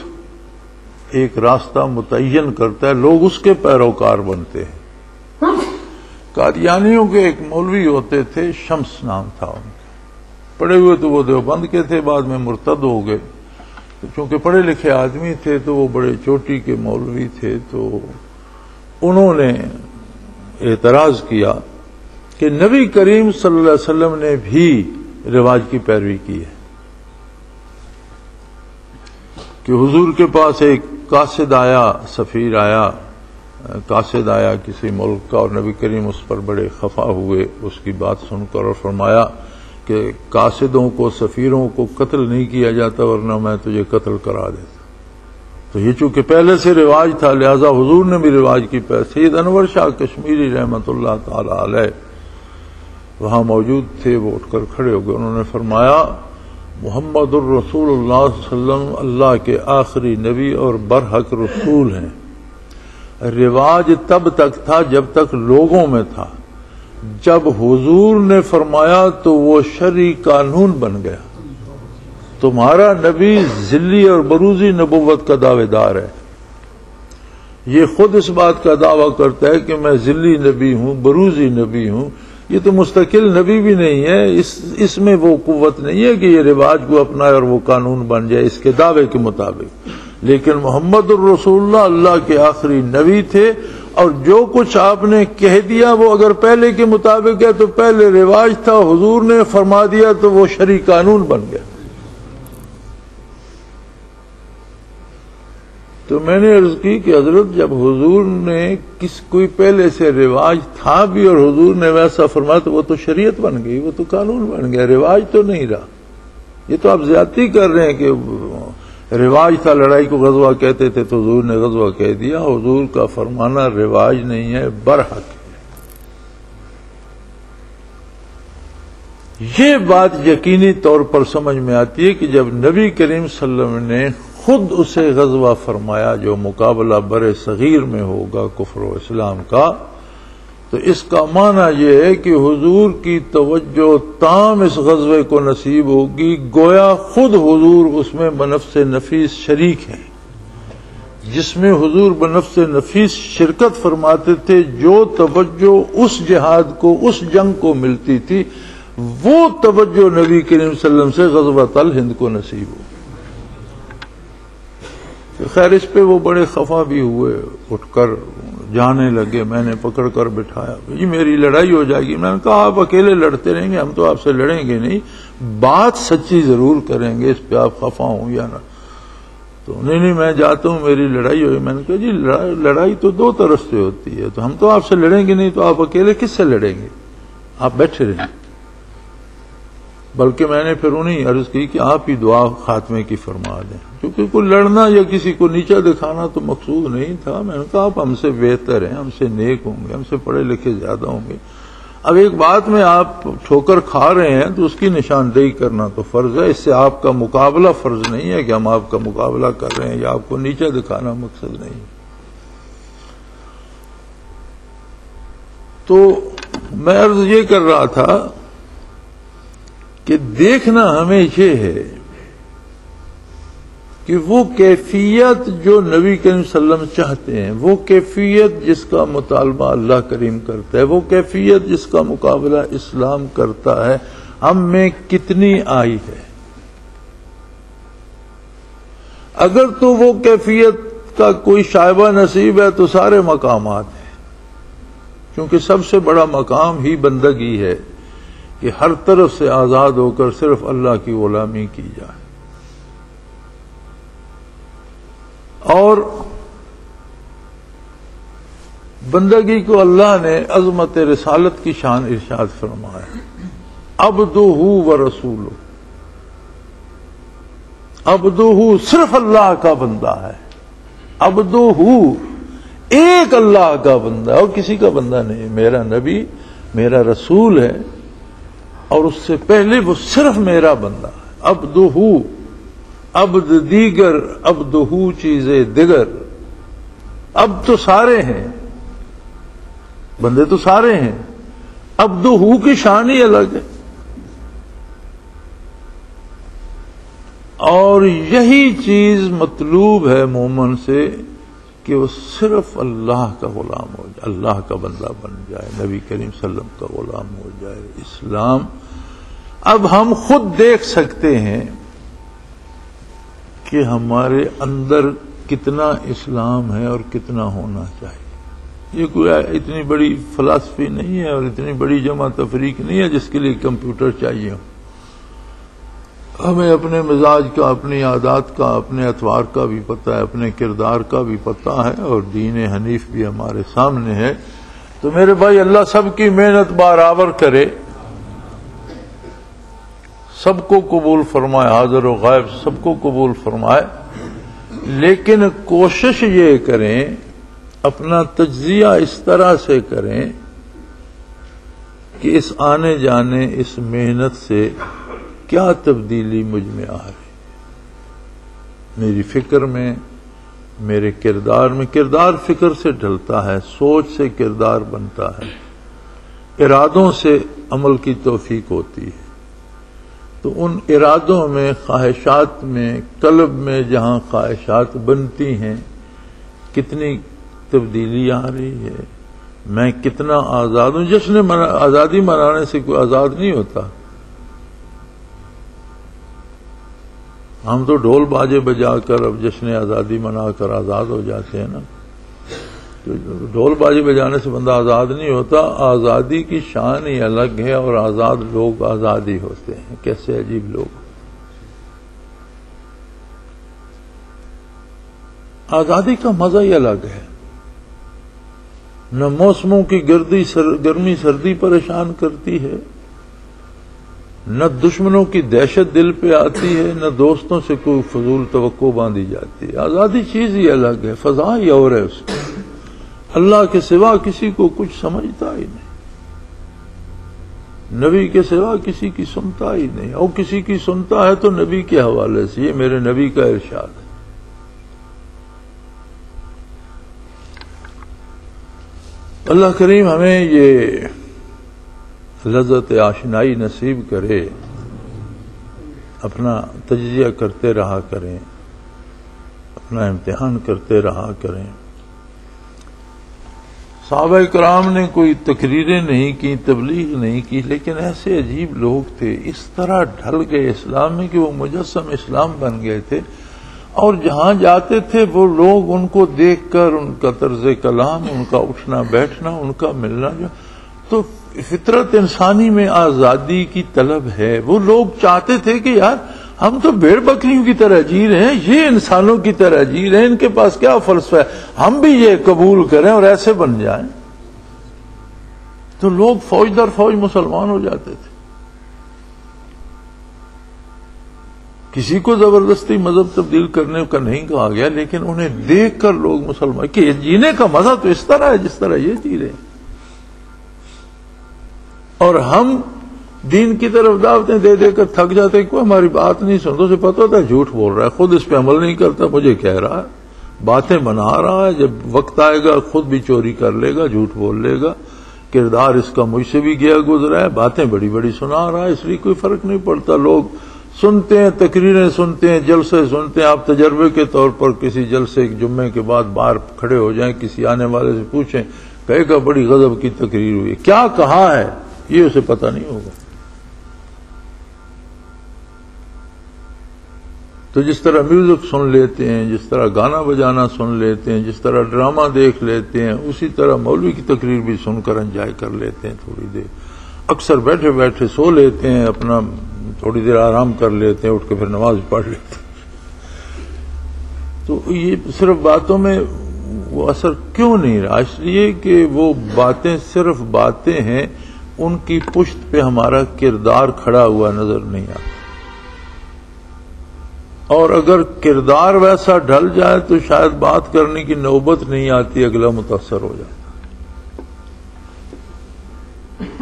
ایک راستہ متعین کرتا ہے، لوگ اس کے پیروکار بنتے ہیں۔ قادیانیوں کے ایک مولوی ہوتے تھے، شمس نام تھا ان کا، پڑھے ہوئے تو وہ دیوبند کے تھے، بعد میں مرتد ہو گئے، چونکہ پڑھے لکھے آدمی تھے تو وہ بڑے چوٹی کے مولوی تھے، تو انہوں نے اعتراض کیا کہ نبی کریم صلی اللہ علیہ وسلم نے بھی رواج کی پیروی کی ہے، کہ حضور کے پاس ایک قاصد آیا، سفیر آیا، قاصد آیا کسی ملک کا، اور نبی کریم اس پر بڑے خفا ہوئے اس کی بات سن کر، اور فرمایا کہ قاصدوں کو، سفیروں کو قتل نہیں کیا جاتا ورنہ میں تجھے قتل کرا دیتا۔ تو یہ چونکہ پہلے سے رواج تھا لہذا حضور نے بھی رواج کی پیروی۔ سید انور شاہ کشمیری رحمۃ اللہ تعالی علیہ وہاں موجود تھے، وہ اٹھ کر کھڑے ہو گئے، انہوں نے فرمایا محمد الرسول اللہ صلی اللہ علیہ وسلم اللہ کے آخری نبی اور برحق رسول ہیں۔ رواج تب تک تھا جب تک لوگوں میں تھا، جب حضور نے فرمایا تو وہ شرعی قانون بن گیا۔ تمہارا نبی ذلی اور بروزی نبوت کا دعوے دار ہے، یہ خود اس بات کا دعویٰ کرتا ہے کہ میں ذلی نبی ہوں، بروزی نبی ہوں، یہ تو مستقل نبی بھی نہیں ہے، اس میں وہ قوت نہیں ہے کہ یہ رواج کو اپنائے اور وہ قانون بن جائے اس کے دعوے کے مطابق، لیکن محمد الرسول اللہ اللہ کے آخری نبی تھے، اور جو کچھ آپ نے کہہ دیا وہ اگر پہلے کے مطابق ہے تو پہلے رواج تھا، حضور نے فرما دیا تو وہ شرعی قانون بن گیا۔ تو میں نے عرض کی کہ حضرت جب حضور نے کوئی پہلے سے رواج تھا بھی اور حضور نے ویسا فرمایا تو وہ تو شریعت بن گئی، وہ تو قانون بن گیا، رواج تو نہیں رہا۔ یہ تو آپ زیادتی کر رہے ہیں کہ رواج تھا، لڑائی کو غزوہ کہتے تھے تو حضور نے غزوہ کہہ دیا۔ حضور کا فرمانا رواج نہیں ہے، برحق ہے۔ یہ بات یقینی طور پر سمجھ میں آتی ہے کہ جب نبی کریم صلی اللہ علیہ وسلم نے خود اسے غزوہ فرمایا جو مقابلہ بر صغیر میں ہوگا کفر و اسلام کا، تو اس کا معنی یہ ہے کہ حضور کی توجہ تام اس غزوے کو نصیب ہوگی، گویا خود حضور اس میں بنفس نفیس شریک ہیں، جس میں حضور بنفس نفیس شرکت فرماتے تھے۔ جو توجہ اس جہاد کو، اس جنگ کو ملتی تھی، وہ توجہ نبی کریم صلی اللہ علیہ وسلم سے غزوۃ الہند کو نصیب ہو۔ خیر اس پہ وہ بڑے خفا بھی ہوئے، اٹھ کر جانے لگے، میں نے پکڑ کر بٹھایا، جی میری لڑائی ہو جائے گی۔ میں نے کہا آپ اکیلے لڑتے رہیں گے، ہم تو آپ سے لڑیں گے نہیں، بات سچی ضرور کریں گے، اس پہ آپ خفا ہوں یا نہ۔ تو نہیں میں جاتا ہوں، میری لڑائی ہوئی۔ میں نے کہا جی لڑائی تو دو طرف سے ہوتی ہے، تو ہم تو آپ سے لڑیں گے نہیں، تو آپ اکیلے کس سے لڑیں گے، آپ بیٹھے رہیں۔ بلکہ میں نے پھر انہیں عرض کی کہ آپ ہی دعا خاتمے کی فرما دیں، کیونکہ کوئی لڑنا یا کسی کو نیچا دکھانا تو مقصود نہیں تھا۔ میں نے کہا آپ ہم سے بہتر ہیں، ہم سے نیک ہوں گے، ہم سے پڑھے لکھے زیادہ ہوں گے۔ اب ایک بات میں آپ ٹھوکر کھا رہے ہیں تو اس کی نشاندہی کرنا تو فرض ہے، اس سے آپ کا مقابلہ فرض نہیں ہے کہ ہم آپ کا مقابلہ کر رہے ہیں یا آپ کو نیچا دکھانا مقصد نہیں۔ تو میں عرض یہ کر رہا تھا کہ دیکھنا ہمیں یہ ہے کہ وہ کیفیت جو نبی کریم صلی اللہ علیہ وسلم چاہتے ہیں، وہ کیفیت جس کا مطالبہ اللہ کریم کرتا ہے، وہ کیفیت جس کا مقابلہ اسلام کرتا ہے، ہم میں کتنی آئی ہے۔ اگر تو وہ کیفیت کا کوئی شائبہ نصیب ہے تو سارے مقامات ہیں، کیونکہ سب سے بڑا مقام ہی بندگی ہے کہ ہر طرف سے آزاد ہو کر صرف اللہ کی غلامی کی جائے۔ اور بندگی کو اللہ نے عظمت رسالت کی شان ارشاد فرمایا، عبدہ و رسولہ۔ عبدہ صرف اللہ کا بندہ ہے، عبدہ ایک اللہ کا بندہ اور کسی کا بندہ نہیں۔ میرا نبی میرا رسول ہے اور اس سے پہلے وہ صرف میرا بندہ ہے۔ عبدہ، عبد دیگر، عبدہ چیزیں دیگر۔ اب تو سارے ہیں، بندے تو سارے ہیں، عبدہ کی شان ہی الگ ہے۔ اور یہی چیز مطلوب ہے مومن سے کہ وہ صرف اللہ کا غلام ہو جائے، اللہ کا بندہ بن جائے، نبی کریم صلی اللہ علیہ وسلم کا غلام ہو جائے۔ اسلام اب ہم خود دیکھ سکتے ہیں کہ ہمارے اندر کتنا اسلام ہے اور کتنا ہونا چاہیے۔ یہ کوئی اتنی بڑی فلسفی نہیں ہے اور اتنی بڑی جمع تفریق نہیں ہے جس کے لیے کمپیوٹر چاہیے ہو۔ ہمیں اپنے مزاج کا، اپنی عادات کا، اپنے اطوار کا بھی پتہ ہے، اپنے کردار کا بھی پتہ ہے، اور دین حنیف بھی ہمارے سامنے ہے۔ تو میرے بھائی اللہ سب کی محنت برابر کرے، سب کو قبول فرمائے، حاضر و غائب سب کو قبول فرمائے، لیکن کوشش یہ کریں، اپنا تجزیہ اس طرح سے کریں کہ اس آنے جانے، اس محنت سے کیا تبدیلی مجھ میں آ رہی، میری فکر میں، میرے کردار میں۔ کردار فکر سے ڈھلتا ہے، سوچ سے کردار بنتا ہے، ارادوں سے عمل کی توفیق ہوتی ہے۔ تو ان ارادوں میں، خواہشات میں، قلب میں جہاں خواہشات بنتی ہیں، کتنی تبدیلی آ رہی ہے، میں کتنا آزاد ہوں۔ جشن آزادی منانے سے کوئی آزاد نہیں ہوتا، ہم تو ڈھول باجے بجا کر اب جشن آزادی منا کر آزاد ہو جاتے ہیں نا۔ تو ڈھول باجے بجانے سے بندہ آزاد نہیں ہوتا، آزادی کی شان ہی الگ ہے، اور آزاد لوگ آزاد ہی ہوتے ہیں۔ کیسے عجیب لوگ! آزادی کا مزہ ہی الگ ہے. نہ موسموں کی گرمی سردی پریشان کرتی ہے، نہ دشمنوں کی دہشت دل پہ آتی ہے، نہ دوستوں سے کوئی فضول توقع باندھی جاتی ہے. آزادی چیز ہی الگ ہے، فضا ہی اور ہے اس کی. اللہ کے سوا کسی کو کچھ سمجھتا ہی نہیں، نبی کے سوا کسی کی سنتا ہی نہیں، اور کسی کی سنتا ہے تو نبی کے حوالے سے. یہ میرے نبی کا ارشاد ہے. اللہ کریم ہمیں یہ لذت آشنائی نصیب کرے، اپنا تجزیہ کرتے رہا کریں، اپنا امتحان کرتے رہا کریں. صحابہ کرام نے کوئی تقریریں نہیں کی، تبلیغ نہیں کی، لیکن ایسے عجیب لوگ تھے، اس طرح ڈھل گئے اسلام میں کہ وہ مجسم اسلام بن گئے تھے. اور جہاں جاتے تھے وہ لوگ ان کو دیکھ کر ان کا طرز کلام، ان کا اٹھنا بیٹھنا، ان کا ملنا جو تو فطرت انسانی میں آزادی کی طلب ہے. وہ لوگ چاہتے تھے کہ یار ہم تو بھیڑ بکریوں کی طرح جی رہے ہیں، یہ انسانوں کی طرح جی رہے ہیں، ان کے پاس کیا فلسفہ ہے، ہم بھی یہ قبول کریں اور ایسے بن جائیں. تو لوگ فوج در فوج مسلمان ہو جاتے تھے. کسی کو زبردستی مذہب تبدیل کرنے کا نہیں کہا گیا، لیکن انہیں دیکھ کر لوگ مسلمان کہ جینے کا مزہ تو اس طرح ہے جس طرح یہ جی رہے ہیں. اور ہم دین کی طرف دعوتیں دے دے کر تھک جاتے ہیں، کوئی ہماری بات نہیں سنتا، اسے پتہ ہوتا ہے جھوٹ بول رہا ہے، خود اس پہ عمل نہیں کرتا، مجھے کہہ رہا ہے، باتیں بنا رہا ہے، جب وقت آئے گا خود بھی چوری کر لے گا، جھوٹ بول لے گا. کردار اس کا مجھ سے بھی گیا گزرا ہے، باتیں بڑی بڑی سنا رہا ہے، اس لیے کوئی فرق نہیں پڑتا. لوگ سنتے ہیں، تقریریں سنتے ہیں، جلسے سنتے ہیں. آپ تجربے کے طور پر کسی جلسے جمعے کے بعد باہر کھڑے ہو جائیں، کسی آنے والے سے پوچھیں، کہے گا بڑی غضب کی تقریر ہوئی، کیا کہا ہے یہ اسے پتہ نہیں ہوگا. تو جس طرح میوزک سن لیتے ہیں، جس طرح گانا بجانا سن لیتے ہیں، جس طرح ڈرامہ دیکھ لیتے ہیں، اسی طرح مولوی کی تقریر بھی سن کر انجوائے کر لیتے ہیں تھوڑی دیر. اکثر بیٹھے بیٹھے سو لیتے ہیں، اپنا تھوڑی دیر آرام کر لیتے ہیں، اٹھ کے پھر نماز پڑھ لیتے ہیں. تو یہ صرف باتوں میں وہ اثر کیوں نہیں رہا؟ اس لیے کہ وہ باتیں صرف باتیں ہیں، ان کی پشت پہ ہمارا کردار کھڑا ہوا نظر نہیں آتا. اور اگر کردار ویسا ڈھل جائے تو شاید بات کرنے کی نوبت نہیں آتی، اگلا متاثر ہو جاتا.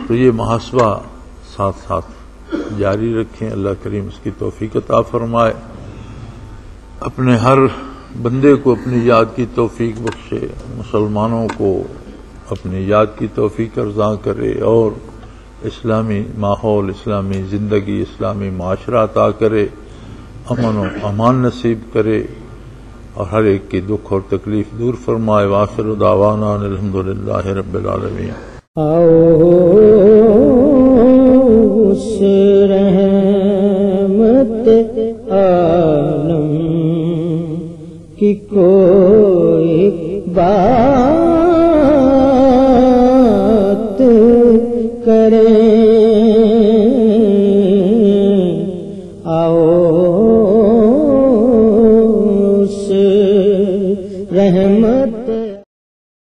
تو یہ محاسبہ ساتھ ساتھ جاری رکھیں. اللہ کریم اس کی توفیق عطا فرمائے، اپنے ہر بندے کو اپنی یاد کی توفیق بخشے، مسلمانوں کو اپنی یاد کی توفیق عطا کرے، اور اسلامی ماحول، اسلامی زندگی، اسلامی معاشرہ عطا کرے، امن و امان نصیب کرے، اور ہر ایک کی دکھ اور تکلیف دور فرمائے. وآخر دعوانا الحمدللہ رب العالمین. اس رحمت عالم کی کوئی بات